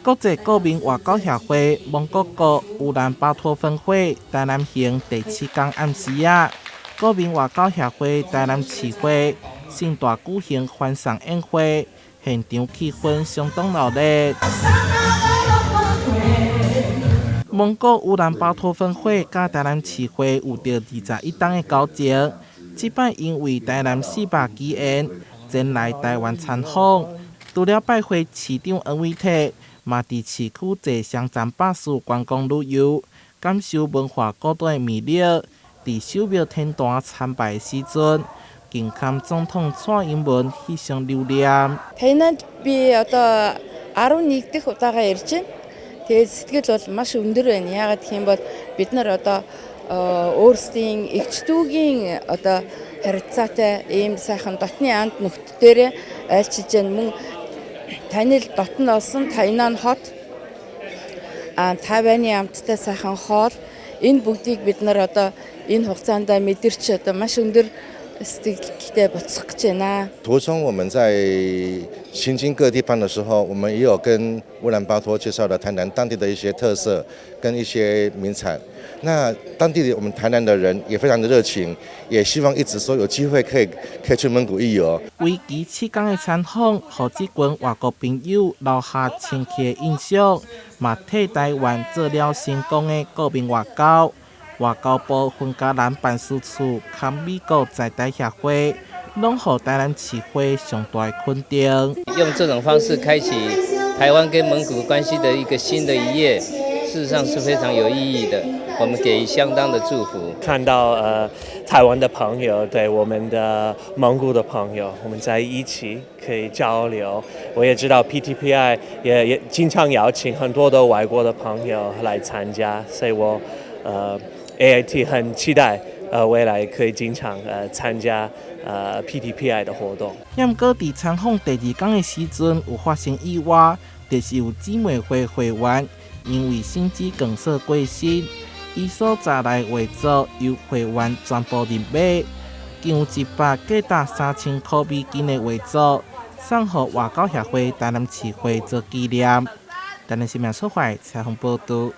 国际国民外交协会蒙古国乌兰巴托分会台南行第7天暗时啊，国民外交协会台南市会盛大举行欢送宴会，现场气氛相当热烈。蒙古乌兰巴托分会甲台南市会有着21档的交情，这摆因为台南400几人前来台湾参访，除了拜会市长王伟体，嘛伫市区坐双层巴士观光旅游，感受文化古典的魅力。伫守庙天坛参拜时阵，更看总统蔡英文非常留念。Танайд би одоо 11 дэх удаага ярьж байна. Тэгээд сэтгэл бол маш өндөр байна. Яагаад гэх юм бол бид нар одоо өөрсдийн эгч дүүгийн одоо харилцаатай ийм сайхан дотны анд нөхд дээрээ айлчилж байна. Мөн танил дотн олсон Тайнан хот Тайваны амттай сайхан хоол энэ бүгдийг бид нар одоо энэ хугацаанд мэдэрч одоо маш өндөр сэтгэлтэй буцах гэж байна。途中我们在行经各地方的时候，我们也有跟乌兰巴托介绍了台南当地的一些特色跟一些名产。那当地的我们台南的人也非常的热情，也希望一直说有机会可以去蒙古一游。为期7天的参访，让这群外国朋友留下深刻的印象，嘛替台湾做了成功的国民外交。外交部分家南办事处和美国在台协会，拢予台南市会上大肯定。用这种方式开启台湾跟蒙古关系的一个新的一页，事实上是非常有意义的。我们给予相当的祝福。看到台湾的朋友，对我们的蒙古的朋友，我们在一起可以交流。我也知道 PTPI 也经常邀请很多的外国的朋友来参加，所以我AIT 很期待未来可以经常参加PTPI 的活动。不过伫参访第2天的时阵，有发生意外，就是有姊妹会会员因为心肌梗塞过身，伊所载来画作由会员全部认买，共有100价值3000块美金的画作，送予外交协会台南市会做纪念。台南新闻所会采访报道。